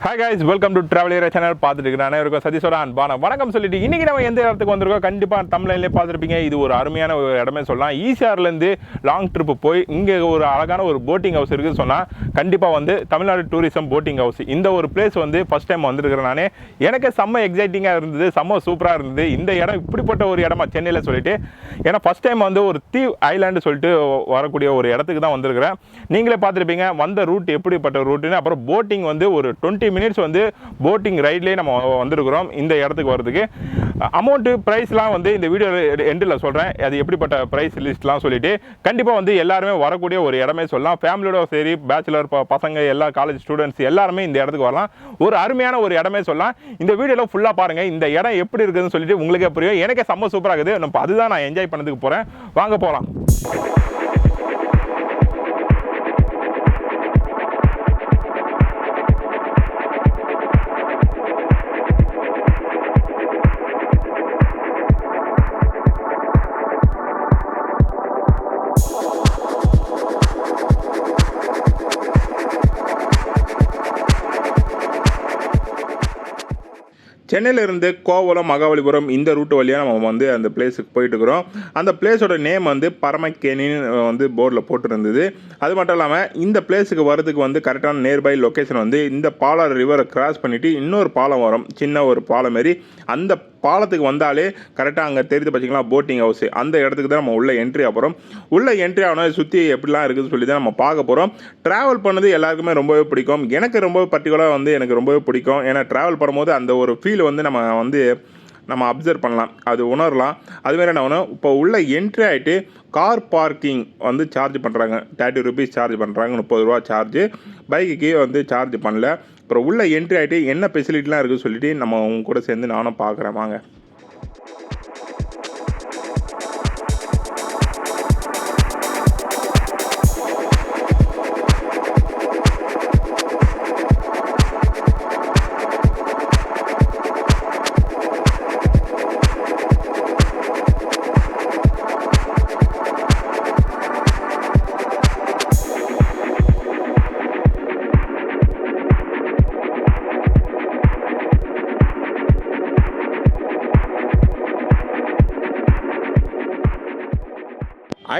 Hi guys, welcome to Travel Area Channel. பார்த்துட்டு அனைவருக்கும் சதீஷோட அன்பான வணக்கம் சொல்லிட்டு இன்னைக்கு நம்ம எந்த இடத்துக்கு வந்திருக்கோம் கண்டிப்பாக தமிழ்நாட்டிலே பார்த்துருப்பீங்க. இது ஒரு அருமையான ஒரு இடமே சொல்லலாம். ECRலேருந்து லாங் ட்ரிப்பு போய் இங்கே ஒரு அழகான ஒரு போட்டிங் ஹவுஸ் இருக்குதுன்னு சொன்னால் கண்டிப்பாக வந்து தமிழ்நாடு டூரிசம் போட்டிங் ஹவுஸ். இந்த ஒரு பிளேஸ் வந்து ஃபஸ்ட் டைம் வந்திருக்கிறேன் நானே. எனக்கு செம்ம எக்ஸைட்டிங்காக இருந்தது, செம்ம சூப்பராக இருந்தது. இந்த இடம் இப்படிப்பட்ட ஒரு இடமா சென்னையில் சொல்லிட்டு, ஏன்னா ஃபஸ்ட் டைம் வந்து ஒரு தீவ் ஐலாண்டு சொல்லிட்டு வரக்கூடிய ஒரு இடத்துக்கு தான் வந்திருக்கிறேன். நீங்களே பார்த்துருப்பீங்க வந்த ரூட் எப்படிப்பட்ட ரூட்டுன்னு. அப்புறம் போட்டிங் வந்து ஒரு 20 மினிட்ஸ் வந்து போட்டிங் ரைட்லேயே நம்ம வந்திருக்கிறோம் இந்த இடத்துக்கு வரதுக்கு. அமௌண்ட்டு ப்ரைஸ்லாம் வந்து இந்த வீடியோ எண்டில் சொல்கிறேன், அது எப்படிப்பட்ட ப்ரைஸ் லிஸ்ட்லாம் சொல்லிட்டு கண்டிப்பாக வந்து எல்லாருமே வரக்கூடிய ஒரு இடமே சொல்லலாம். ஃபேமிலியோட சரி, பேச்சுலர் பசங்க, எல்லா காலேஜ் ஸ்டூடெண்ட்ஸ் எல்லாருமே இந்த இடத்துக்கு வரலாம். ஒரு அருமையான ஒரு இடமே சொல்லலாம். இந்த வீடியோவில் ஃபுல்லாக பாருங்கள், இந்த இடம் எப்படி இருக்குதுன்னு சொல்லிட்டு உங்களுக்கே புரியும். எனக்கே செம்ம சூப்பராக இருக்குது. நம்ம அதுதான் நான் என்ஜாய் பண்ணதுக்கு போகிறேன். வாங்க போகலாம். சென்னையிலிருந்து கோவலம், மகாபலிபுரம் இந்த ரூட்டு வழியாக நம்ம வந்து அந்த பிளேஸுக்கு போயிட்டுருக்குறோம். அந்த பிளேஸோட நேம் வந்து பரமக்கேனின்னு வந்து போர்டில் போட்டுருந்தது. அது மட்டும் இல்லாமல் இந்த பிளேஸுக்கு வரதுக்கு வந்து கரெக்டான நியர்பை லொக்கேஷன் வந்து இந்த பாலாறு ரிவரை கிராஸ் பண்ணிவிட்டு இன்னொரு பாலம் வரும், சின்ன ஒரு பாலம் மாரி. அந்த பாலத்துக்கு வந்தாலே கரெக்டாக அங்கே தெரிஞ்சு பார்த்தீங்களா போட்டிங் ஹவுஸ், அந்த இடத்துக்கு தான் நம்ம உள்ளே என்ட்ரி ஆகிறோம். உள்ளே என்ட்ரி ஆகணும், சுற்றி எப்படிலாம் இருக்குதுன்னு சொல்லி தான் நம்ம பார்க்க போகிறோம். ட்ராவல் பண்ணது எல்லாருக்குமே ரொம்பவே பிடிக்கும். எனக்கு ரொம்ப பர்டிகுலராக வந்து எனக்கு ரொம்பவே பிடிக்கும். ஏன்னா ட்ராவல் பண்ணும்போது அந்த ஒரு ஃபீல் வந்து நம்ம அப்சர்வ் பண்ணலாம், அது உணரலாம். அதுமாரி என்ன ஒன்று, இப்போ உள்ள என்ட்ரி ஆகிட்டு கார் பார்க்கிங் வந்து சார்ஜ் பண்ணுறாங்க, 30 ருபீஸ் சார்ஜ் பண்ணுறாங்க, 30 ரூபா சார்ஜு. பைக்குக்கு வந்து சார்ஜ் பண்ணல. அப்புறம் உள்ள என்ட்ரி ஆகிட்டு என்ன ஃபெசிலிட்டிலாம் இருக்குதுன்னு சொல்லிட்டு நம்ம அவங்க கூட சேர்ந்து நானும் பார்க்குறேன். வாங்க.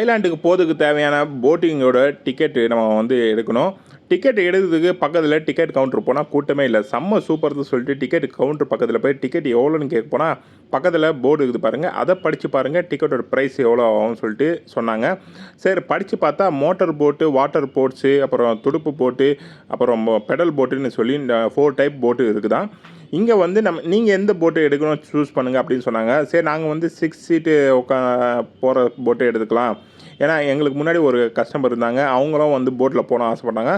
ஐலாண்டுக்கு போகிறதுக்கு தேவையான போட்டிங்கோட டிக்கெட்டு நம்ம வந்து எடுக்கணும். டிக்கெட் எடுக்கிறதுக்கு பக்கத்தில் டிக்கெட் கவுண்டர் போனால் கூட்டமே இல்லை, செம்ம சூப்பர்னு சொல்லிட்டு டிக்கெட் கவுண்டர் பக்கத்தில் போய் டிக்கெட் எவ்வளோன்னு கேட்க போனால் பக்கத்தில் போர்டு இருக்குது பாருங்கள், அதை படித்து பாருங்கள் டிக்கெட்டோட ப்ரைஸ் எவ்வளோ ஆகும்னு சொல்லிட்டு சொன்னாங்க. சரி படித்து பார்த்தா மோட்டார் போட்டு, வாட்டர் போட்ஸு, அப்புறம் துடுப்பு போட்டு, அப்புறம் பெடல் போட்டுன்னு சொல்லி இந்த 4 டைப் போட்டு இருக்குதான். இங்கே வந்து நீங்கள் எந்த போட்டு எடுக்கணும் சூஸ் பண்ணுங்கள் அப்படின்னு சொன்னாங்க. சரி நாங்கள் வந்து 6 சீட்டு போகிற போட்டை எடுத்துக்கலாம். ஏன்னா எங்களுக்கு முன்னாடி ஒரு கஸ்டமர் இருந்தாங்க, அவங்களும் வந்து போட்டில் போன ஆசைப்பட்டாங்க.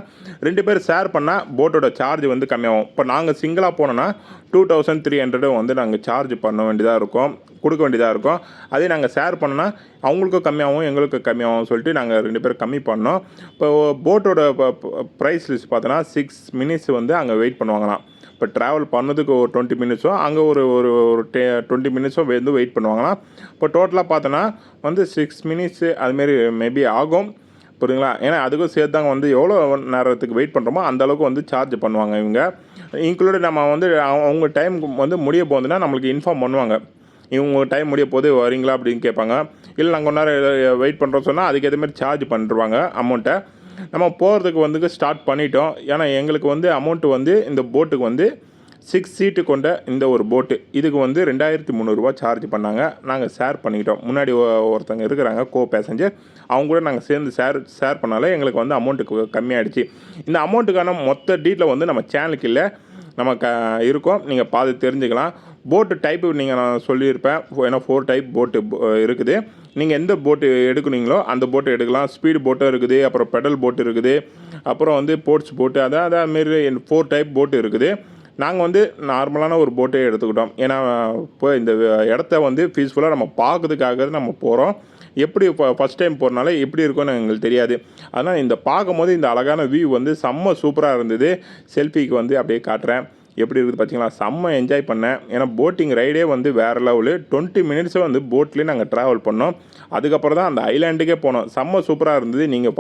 2 பேர் ஷேர் பண்ணால் போட்டோட சார்ஜ் வந்து கம்மியாகும். இப்போ நாங்கள் சிங்கிளாக போனோன்னா 2300 வந்து நாங்கள் சார்ஜ் பண்ண வேண்டியதாக இருக்கும், கொடுக்க வேண்டியதாக இருக்கும். அதே நாங்கள் ஷேர் பண்ணோன்னா அவங்களுக்கும் கம்மியாகவும் எங்களுக்கும் கம்மியாகவும் சொல்லிட்டு நாங்கள் 2 பேர் கம்மி பண்ணோம். இப்போ போட்டோட ப்ரைஸ் லிஸ்ட் பார்த்தோன்னா 6 மினிட்ஸ் வந்து அங்கே வெயிட் பண்ணுவாங்களாம். இப்போ ட்ராவல் பண்ணதுக்கு ஒரு 20 மினிட்ஸும் அங்கே ஒரு 20 மினிட்ஸும் வந்து வெயிட் பண்ணுவாங்கன்னா இப்போ டோட்டலாக பார்த்தோன்னா வந்து 6 மினிட்ஸு அதுமாரி மேபி ஆகும், புரியுங்களா? ஏன்னா அதுக்கும் சேர்த்து தாங்க வந்து எவ்வளோ நேரத்துக்கு வெயிட் பண்ணுறோமோ அந்தளவுக்கு வந்து சார்ஜ் பண்ணுவாங்க இவங்க. இன்க்ளூடு நம்ம வந்து அவங்க டைம் வந்து முடிய போகுதுன்னா நம்மளுக்கு இன்ஃபார்ம் பண்ணுவாங்க, இவங்க டைம் முடிய போது வரீங்களா அப்படின்னு கேட்பாங்க. இல்லை நாங்கள் ஒன்றா வெயிட் பண்ணுறோம் சொன்னால் அதுக்கேற்ற மாதிரி சார்ஜ் பண்ணிடுவாங்க அமௌண்ட்டை. நம்ம போகிறதுக்கு வந்து ஸ்டார்ட் பண்ணிட்டோம். ஏன்னா எங்களுக்கு வந்து அமௌண்ட்டு வந்து இந்த போட்டுக்கு வந்து 6 சீட்டு கொண்ட இந்த ஒரு போட்டு இதுக்கு வந்து 2300 சார்ஜ் பண்ணாங்க. நாங்கள் ஷேர் பண்ணிக்கிட்டோம். முன்னாடி ஒருத்தங்க இருக்கிறாங்க கோ பேசஞ்சர், அவங்க கூட நாங்கள் சேர்ந்து ஷேர் பண்ணாலே எங்களுக்கு வந்து அமௌண்ட்டுக்கு கம்மியாகிடுச்சு. இந்த அமௌண்ட்டுக்கான மொத்த டீட்டில் வந்து நம்ம சேனலுக்கு இல்லை, நம்ம இருக்கோம், நீங்கள் பார்த்து தெரிஞ்சுக்கலாம். போட்டு டைப்பு நீங்கள் நான் சொல்லியிருப்பேன், ஏன்னா 4 டைப் போட்டு இருக்குது. நீங்கள் எந்த போட்டு எடுக்குனீங்களோ அந்த போட்டு எடுக்கலாம். ஸ்பீடு போட்டும் இருக்குது, அப்புறம் பெடல் போட்டு இருக்குது, அப்புறம் வந்து போட்ஸ் போட்டு, அதேமாரி 4 டைப் போட்டு இருக்குது. நாங்கள் வந்து நார்மலான ஒரு போட்டே எடுத்துக்கிட்டோம். ஏன்னா இப்போ இந்த இடத்த வந்து பீஸ்ஃபுல்லாக நம்ம பார்க்கறதுக்காக நம்ம போகிறோம். எப்படி இப்போ ஃபஸ்ட் டைம் போகிறனால எப்படி இருக்கும்னு எங்களுக்கு தெரியாது. அதனால் இந்த பார்க்கும்போது இந்த அழகான வியூ வந்து செம்ம சூப்பராக இருந்தது. செல்ஃபிக்கு வந்து அப்படியே காட்டுறேன். எப்படி இருக்குது பார்த்தீங்களா, செம்ம என்ஜாய் பண்ணேன். ஏன்னா போட்டிங் ரைடே வந்து வேறு லெவலு. 20 மினிட்ஸை வந்து போட்லேயே நாங்கள் ட்ராவல் பண்ணோம். அதுக்கப்புறம் தான் அந்த ஐலாண்டுக்கே போனோம். செம்ம சூப்பராக இருந்தது. நீங்கள்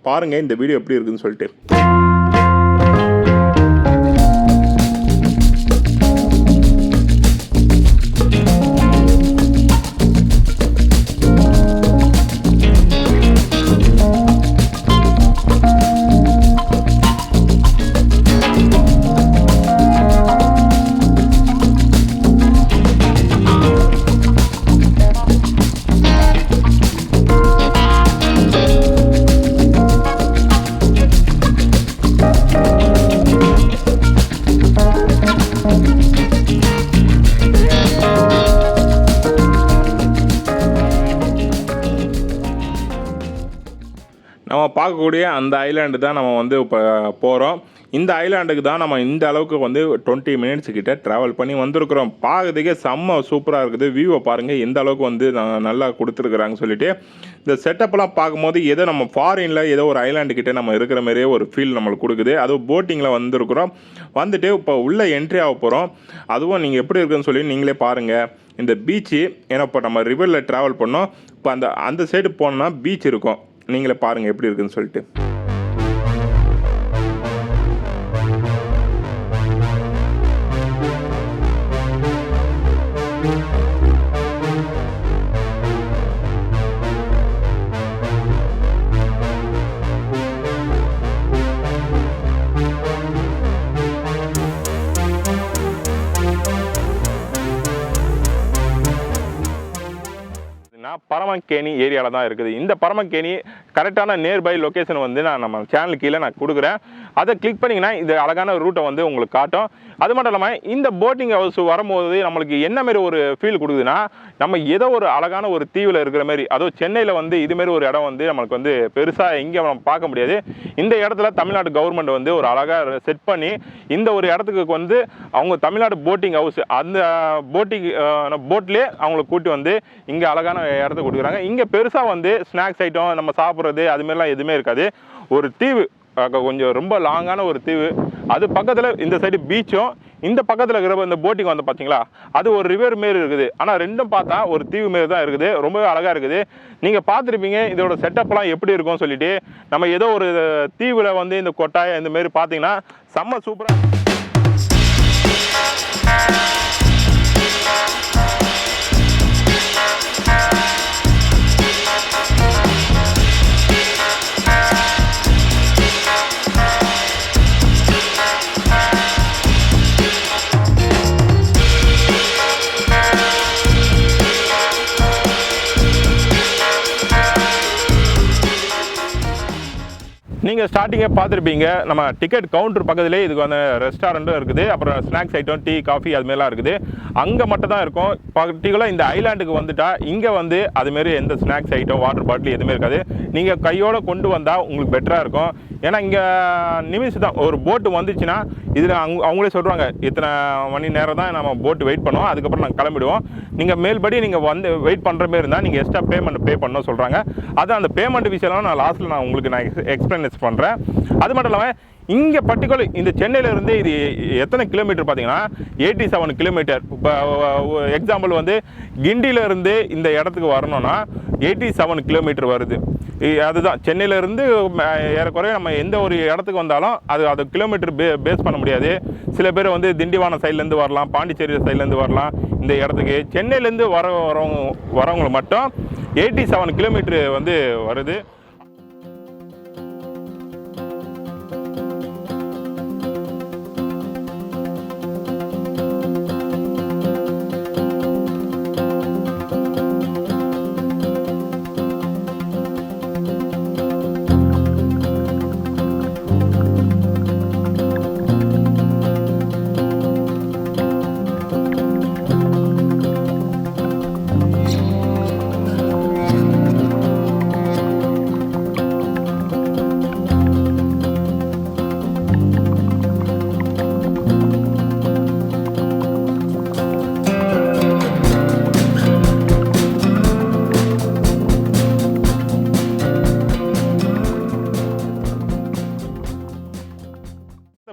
பாருங்கள் இந்த வீடியோ எப்படி இருக்குதுன்னு சொல்லிட்டு. பார்க்கக்கூடிய அந்த ஐலாண்டு தான் நம்ம வந்து இப்போ போகிறோம். இந்த ஐலாண்டுக்கு தான் நம்ம இந்த அளவுக்கு வந்து 20 மினிட்ஸ் கிட்ட ட்ராவல் பண்ணி வந்திருக்கிறோம். பார்க்கறதுக்கே செம்ம சூப்பராக இருக்குது. வியூவை பாருங்கள் எந்த அளவுக்கு வந்து நல்லா கொடுத்துருக்குறாங்கன்னு சொல்லிட்டு. இந்த செட்டப்லாம் பார்க்கும்போது ஏதோ நம்ம ஃபாரினில் ஏதோ ஒரு ஐலாண்டு கிட்டே நம்ம இருக்கிற மாதிரியே ஒரு ஃபீல் நம்மளுக்கு கொடுக்குது. அதுவும் போட்டிங்கில் வந்திருக்கிறோம். வந்துட்டு இப்போ உள்ளே என்ட்ரி ஆக போகிறோம். அதுவும் நீங்கள் எப்படி இருக்குன்னு சொல்லி நீங்களே பாருங்கள். இந்த பீச்சு ஏன்னா இப்போ நம்ம ரிவரில் ட்ராவல் பண்ணோம். இப்போ அந்த சைடு போனோம்னா பீச் இருக்கும். நீங்களே பாருங்கள் எப்படி இருக்குன்னு சொல்லிட்டு. பரமங்கேணி ஏரியாவில் தான் இருக்குது. இந்த பரமங்கேணி கரெக்டான நியர்பை லொக்கேஷன் வந்து நான் நம்ம சேனல் கீழே நான் கொடுக்குறேன். அதை கிளிக் பண்ணிங்கன்னா இந்த அழகான ரூட்டை வந்து உங்களுக்கு காட்டும். அது மட்டும் இல்லாமல் இந்த போட்டிங் ஹவுஸ் வரும்போது நம்மளுக்கு என்ன மாதிரி ஒரு ஃபீல் கொடுக்குதுன்னா, நம்ம ஏதோ ஒரு அழகான ஒரு தீவில் இருக்கிற மாதிரி. அதுவும் சென்னையில் வந்து இதுமாரி ஒரு இடம் வந்து நம்மளுக்கு வந்து பெருசாக எங்கே நம்ம பார்க்க முடியாது. இந்த இடத்துல தமிழ்நாடு கவர்மெண்ட் வந்து ஒரு அழகாக செட் பண்ணி இந்த ஒரு இடத்துக்கு வந்து அவங்க தமிழ்நாடு போட்டிங் ஹவுஸ் அந்த போட்லேயே அவங்களை கூட்டி வந்து இங்கே அழகான இடத்த கொடுக்குறாங்க. இங்கே பெருசாக வந்து ஸ்நாக்ஸ் ஐட்டம் நம்ம சாப்பிட்றது அதுமாரிலாம் எதுவுமே இருக்காது. ஒரு தீவு, கொஞ்சம் ரொம்ப லாங்கான ஒரு தீவு. அது பக்கத்தில் இந்த சைடு பீச்சும், இந்த பக்கத்தில் இருக்கிற இந்த போட்டிங் வந்து பார்த்தீங்களா, அது ஒரு ரிவர் மாரி இருக்குது. ஆனால் ரெண்டும் பார்த்தா ஒரு தீவு மாரி தான் இருக்குது. ரொம்பவே அழகாக இருக்குது. நீங்கள் பார்த்துருப்பீங்க இதோட செட்டப்லாம் எப்படி இருக்கும்னு சொல்லிட்டு. நம்ம ஏதோ ஒரு தீவில் வந்து இந்த கொட்டாயம் இந்த மாரி பார்த்தீங்கன்னா செம்ம சூப்பராக. நீங்கள் ஸ்டார்டிங்கே பார்த்துருப்பீங்க, நம்ம டிக்கெட் கவுண்டர் பக்கத்துலேயே இதுக்கு வந்து ரெஸ்டாரண்ட்டும் இருக்குது. அப்புறம் ஸ்நாக்ஸ் ஐட்டம், டீ, காஃபி அதுமாரிலாம் இருக்குது. அங்கே மட்டும் தான் இருக்கும். பர்டிகுலராக இந்த ஐலாண்டுக்கு வந்துட்டால் இங்கே வந்து அதுமாரி எந்த ஸ்நாக்ஸ் ஐட்டம், வாட்டர் பாட்டில் எதுவுமே இருக்காது. நீங்கள் கையோடு கொண்டு வந்தால் உங்களுக்கு பெட்டராக இருக்கும். ஏன்னா இங்கே நிமிஷம் தான் ஒரு போட்டு வந்துச்சுன்னா இதில் அவங்களே சொல்கிறாங்க இத்தனை மணி நேரம் தான் நம்ம போட்டு வெயிட் பண்ணுவோம், அதுக்கப்புறம் நாங்கள் கிளம்பிடுவோம். நீங்கள் மேல்படி நீங்கள் வந்து வெயிட் பண்ணுற மாரி இருந்தால் நீங்கள் எக்ஸ்ட்ரா பேமெண்ட் பே பண்ணணும் சொல்கிறாங்க. அது அந்த பேமெண்ட் விஷயம்லாம் நான் லாஸ்ட்டில் உங்களுக்கு எக்ஸ்பிளைன் பண்ணுறேன். அது மட்டும் இல்லாமல் இங்கே பர்டிகுலர் இந்த சென்னையிலேருந்து இது எத்தனை கிலோமீட்டர் பார்த்தீங்கன்னா 87 கிலோமீட்டர். இப்போ எக்ஸாம்பிள் வந்து கிண்டியிலேருந்து இந்த இடத்துக்கு வரணும்னா 87 கிலோமீட்டர் வருது. அதுதான் சென்னையிலேருந்து ஏறக்குறைய நம்ம எந்த ஒரு இடத்துக்கு வந்தாலும் அது கிலோமீட்டர் பேஸ் பண்ண முடியாது. சில பேர் வந்து திண்டிவானம் சைட்லேருந்து வரலாம், பாண்டிச்சேரி சைட்லேருந்து வரலாம். இந்த இடத்துக்கு சென்னையிலேருந்து வரவங்க மட்டும் 87 கிலோமீட்டர் வந்து வருது.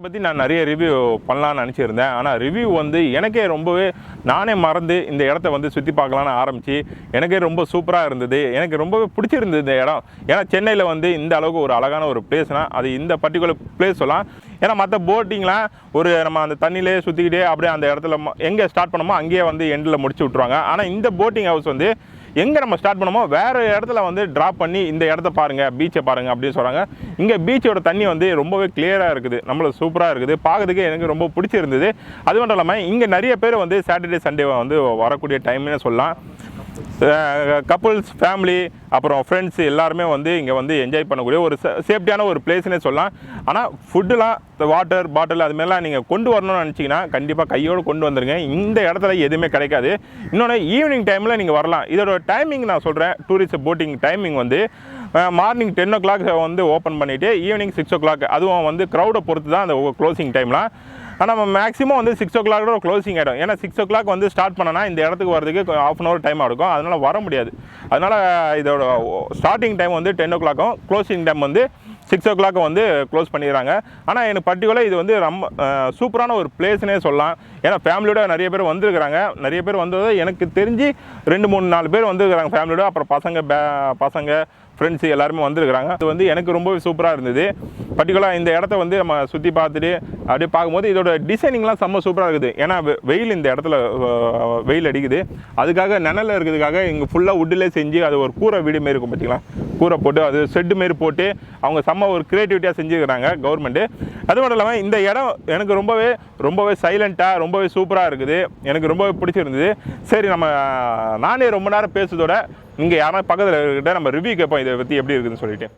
பற்றி நான் நிறைய ரிவ்யூ பண்ணலான்னு நினச்சிருந்தேன். ஆனால் ரிவ்யூ வந்து எனக்கே ரொம்பவே நானே மறந்து இந்த இடத்த வந்து சுற்றி பார்க்கலான்னு ஆரம்பித்து எனக்கே ரொம்ப சூப்பராக இருந்தது. எனக்கு ரொம்பவே பிடிச்சிருந்தது இந்த இடம். ஏன்னா சென்னையில் வந்து இந்த அளவுக்கு ஒரு அழகான ஒரு பிளேஸ்னால் அது இந்த பர்டிகுலர் பிளேஸ் சொல்லலாம். ஏன்னா மற்ற போட்டிங்லாம் ஒரு நம்ம அந்த தண்ணியிலே சுற்றிக்கிட்டே அப்படியே அந்த இடத்துல எங்கே ஸ்டார்ட் பண்ணோமோ அங்கேயே வந்து எண்டில் முடிச்சு விட்ருவாங்க. ஆனால் இந்த போட்டிங் ஹவுஸ் வந்து எங்கே நம்ம ஸ்டார்ட் பண்ணோமோ வேறு இடத்துல வந்து ட்ராப் பண்ணி இந்த இடத்த பாருங்கள், பீச்சை பாருங்கள் அப்படின்னு சொல்கிறாங்க. இங்கே பீச்சோட தண்ணி வந்து ரொம்பவே கிளியராக இருக்குது, நம்மளுக்கு சூப்பராக இருக்குது, பார்க்கறதுக்கு எனக்கு ரொம்ப பிடிச்சிருந்தது. அது மட்டும் இல்லாமல் இங்கே நிறைய பேர் வந்து சாட்டர்டே சண்டே வந்து வரக்கூடிய டைம்னே சொல்லலாம். கப்புள்ஸ், ஃபேமிலி, அப்புறம் ஃப்ரெண்ட்ஸ் எல்லாருமே வந்து இங்கே வந்து என்ஜாய் பண்ணக்கூடிய ஒரு சேஃப்டியான ஒரு பிளேஸ்னே சொல்லலாம். ஆனால் ஃபுட்டுலாம் வாட்டர் பாட்டில் அதுமாரிலாம் நீங்கள் கொண்டு வரணும்னு நினச்சிங்கன்னா கண்டிப்பாக கையோடு கொண்டு வந்துடுங்க. இந்த இடத்துல எதுவுமே கிடைக்காது. இன்னொன்று ஈவினிங் டைமில் நீங்கள் வரலாம். இதோட டைமிங் நான் சொல்கிறேன். டூரிஸ்ட் போட்டிங் டைமிங் வந்து மார்னிங் 10 o'clock வந்து ஓப்பன் பண்ணிவிட்டு ஈவினிங் 6 o'clock, அதுவும் வந்து க்ரௌடை பொறுத்து தான் அந்த க்ளோசிங் டைம்லாம். ஆனால் நம்ம மேக்ஸிமம் வந்து 6 o'clock க்ளோசிங் ஆகிடும். ஏன்னா 6 o'clock வந்து ஸ்டார்ட் பண்ணனா இந்த இடத்துக்கு வரதுக்கு ½ an hour டைம் ஆகும், அதனால் வர முடியாது. அதனால் இதோட ஸ்டார்டிங் டைம் வந்து 10 o'clock, க்ளோசிங் டைம் வந்து 6 o'clock வந்து க்ளோஸ் பண்ணிடுறாங்க. ஆனால் எனக்கு பர்டிகுலர் இது வந்து ரொம்ப சூப்பரான ஒரு பிளேஸ்னே சொல்லலாம். ஏன்னா ஃபேமிலியோட நிறைய பேர் வந்திருக்கிறாங்க. நிறைய பேர் வந்தது எனக்கு தெரிஞ்சு 2, 3, 4 பேர் வந்திருக்கிறாங்க ஃபேமிலியோட. அப்புறம் பசங்க ஃப்ரெண்ட்ஸு எல்லாருமே வந்திருக்கிறாங்க. அது வந்து எனக்கு ரொம்பவே சூப்பராக இருந்தது. பர்டிகுலராக இந்த இடத்த வந்து நம்ம சுற்றி பார்த்துட்டு அப்படியே பார்க்கும்போது இதோட டிசைனிங்லாம் செம்ம சூப்பராக இருக்குது. ஏன்னா வெயில் இந்த இடத்துல வெயில் அடிக்குது, அதுக்காக நிழலில் இருக்கிறதுக்காக இங்கே ஃபுல்லாக வுட்டிலே செஞ்சு அது ஒரு கூரை வீடு மாரி இருக்கும் பார்த்தீங்களா, கூரை போட்டு அது ஷெட்டு மாரி போட்டு அவங்க செம்ம ஒரு க்ரியேட்டிவிட்டியாக செஞ்சுருக்கிறாங்க கவர்மெண்ட்டு. அது மட்டும் இல்லாமல் இந்த இடம் எனக்கு ரொம்பவே சைலண்ட்டாக ரொம்பவே சூப்பராக இருக்குது. எனக்கு ரொம்பவே பிடிச்சிருந்தது. சரி, நானே ரொம்ப நேரம் பேசுறதோட இங்கே யாரா பக்கத்தில் இருக்கிட்ட நம்ம ரிவ்யூ கேட்போம் இதை பற்றி எப்படி இருக்குதுன்னு சொல்லிட்டு.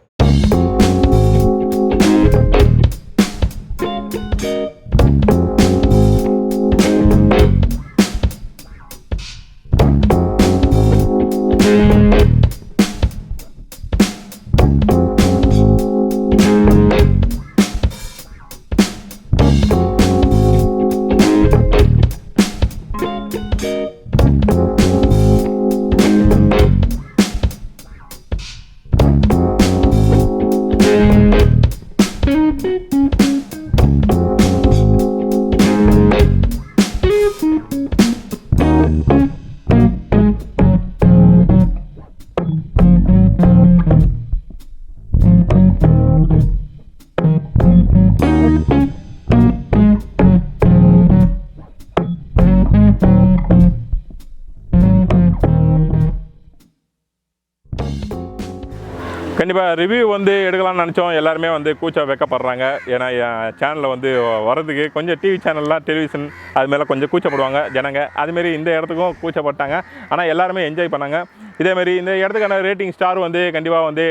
கண்டிப்பாக ரிவ்யூ வந்து எடுக்கலாம்னு நினச்சோம். எல்லாருமே வந்து வெக்கப்படுறாங்க. ஏன்னா என் சேனலில் வந்து வரதுக்கு கொஞ்சம் டிவி சேனல்லாம் டெலிவிஷன் அது மேலே கொஞ்சம் கூச்சப்படுவாங்க ஜனங்க. அதுமாரி இந்த இடத்துக்கும் கூச்சப்பட்டாங்க. ஆனால் எல்லாருமே என்ஜாய் பண்ணாங்க. இதேமாரி இந்த இடத்துக்கான ரேட்டிங் ஸ்டார் வந்து கண்டிப்பாக வந்து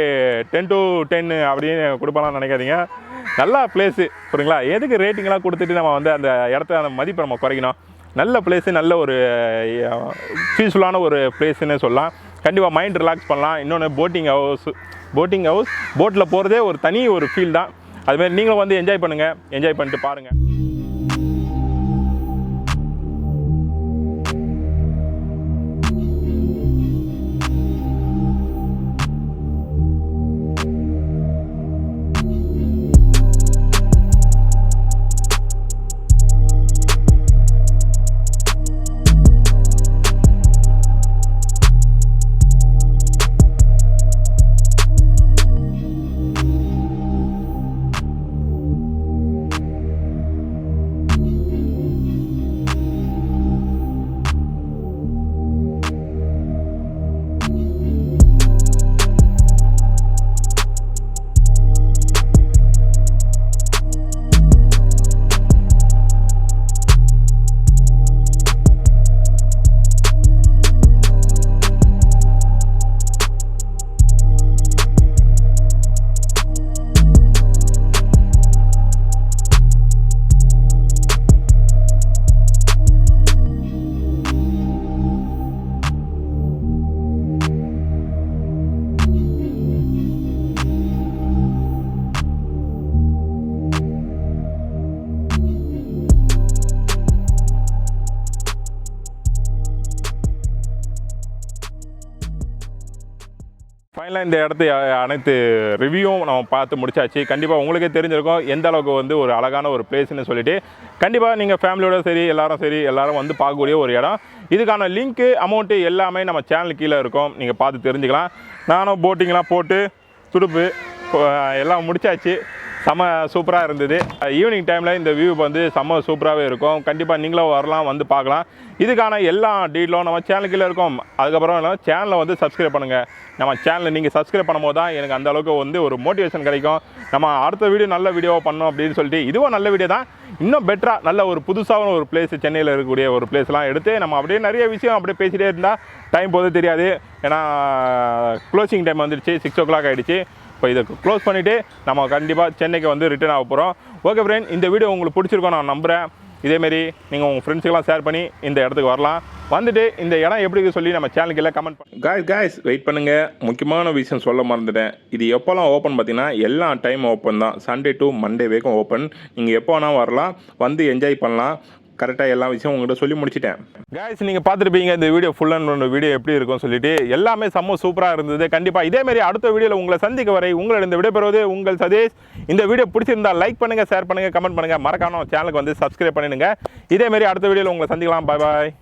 10 to 10 அப்படின்னு கொடுப்பலாம்னு நினைக்காதீங்க. நல்லா பிளேஸு புரியுங்களா. எதுக்கு ரேட்டிங்லாம் கொடுத்துட்டு நம்ம வந்து அந்த இடத்த அந்த மதிப்பை நம்ம குறைக்கணும். நல்ல பிளேஸு, நல்ல ஒரு பீஸ்ஃபுல்லான ஒரு பிளேஸுன்னு சொல்லலாம். கண்டிப்பாக மைண்ட் ரிலாக்ஸ் பண்ணலாம். இன்னொன்று போட்டிங் ஹவுஸ் போட்டில் போகிறதே ஒரு தனி ஒரு ஃபீல் தான். அதுமாதிரி நீங்களும் வந்து என்ஜாய் பண்ணுங்கள், என்ஜாய் பண்ணிட்டு பாருங்கள். ஃபைனலாக இந்த இடத்து அனைத்து ரிவ்யூவும் நம்ம பார்த்து முடிச்சாச்சு. கண்டிப்பாக உங்களுக்கே தெரிஞ்சிருக்கும் எந்த அளவுக்கு வந்து ஒரு அழகான ஒரு பிளேஸ்ன்னு சொல்லிட்டு. கண்டிப்பாக நீங்கள் ஃபேமிலியோட சரி எல்லாரும் வந்து பார்க்கக்கூடிய ஒரு இடம். இதுக்கான லிங்க்கு அமௌண்ட்டு எல்லாமே நம்ம சேனல் கீழே இருக்கும், நீங்கள் பார்த்து தெரிஞ்சுக்கலாம். நானும் போட்டிங்லாம் போட்டு துடுப்பு எல்லாம் முடிச்சாச்சு. செம்ம சூப்பராக இருந்தது. ஈவினிங் டைமில் இந்த வியூ வந்து செம்ம சூப்பராகவே இருக்கும். கண்டிப்பாக நீங்களும் வரலாம், வந்து பார்க்கலாம். இதுக்கான எல்லா டீட்டெயிலும் நம்ம சேனலுக்குள்ளே இருக்கும். அதுக்கப்புறம் சேனலை வந்து சப்ஸ்கிரைப் பண்ணுங்கள். நம்ம சேனலை நீங்கள் சப்ஸ்கிரைப் பண்ணும்போது தான் எனக்கு அந்த அளவுக்கு வந்து ஒரு மோட்டிவேஷன் கிடைக்கும். நம்ம அடுத்த வீடியோ நல்ல வீடியோவாக பண்ணோம் அப்படின்னு சொல்லிட்டு. இதுவும் நல்ல வீடியோ தான், இன்னும் பெட்டராக நல்ல ஒரு புதுசான ஒரு பிளேஸ், சென்னையில் இருக்கக்கூடிய ஒரு பிளேஸ்லாம் எடுத்து நம்ம அப்படியே நிறைய விஷயம் அப்படியே பேசிகிட்டே இருந்தால் டைம் போது தெரியாது. ஏன்னா க்ளோசிங் டைம் வந்துடுச்சு, 6 o'clock ஆகிடுச்சு. இப்போ இதை க்ளோஸ் பண்ணிவிட்டு நம்ம கண்டிப்பாக சென்னைக்கு வந்து ரிட்டர்ன் ஆக போகிறோம். ஓகே ஃப்ரெண்ட், இந்த வீடியோ உங்களுக்கு பிடிச்சிருக்கோம் நான் நம்புகிறேன். இதேமாரி நீங்கள் உங்கள் ஃப்ரெண்ட்ஸுக்கெல்லாம் ஷேர் பண்ணி இந்த இடத்துக்கு வரலாம். வந்துட்டு இந்த இடம் எப்படி இருக்கு சொல்லி நம்ம சேனலுக்கு எல்லாம் கமெண்ட் பண்ணுங்க. காய்ஸ் வெயிட் பண்ணுங்கள், முக்கியமான விஷயம் சொல்ல மறந்துட்டேன். இது எப்போல்லாம் ஓப்பன் பார்த்தீங்கன்னா எல்லா டைம் ஓப்பன் தான், சண்டே டு மண்டே வரைக்கும் ஓப்பன். நீங்கள் எப்போ வேணால் வரலாம், வந்து என்ஜாய் பண்ணலாம். கரெக்டாக எல்லா விஷயம் உங்கள்கிட்ட சொல்லி முடிச்சிட்டேன். காய்ஸ் நீங்கள் பார்த்துருப்பீங்க இந்த வீடியோ ஃபுல் அண்ட் வீடியோ எப்படி இருக்கும் சொல்லிட்டு, எல்லாமே செம்ம சூப்பராக இருந்தது. கண்டிப்பாக இதேமாரி அடுத்த வீடியோவில் உங்களை சந்திக்க வரை உங்களிடம் இந்த விடைபெறுவது உங்கள் சதீஷ். இந்த வீடியோ பிடிச்சிருந்தா லைக் பண்ணுங்கள், ஷேர் பண்ணுங்கள், கமெண்ட் பண்ணுங்கள், மறக்காம சேனலுக்கு வந்து சப்ஸ்கிரைப் பண்ணிடுங்க. இதேமாரி அடுத்த வீடியோவில் உங்களை சந்திக்கலாம். பாய் பாய்.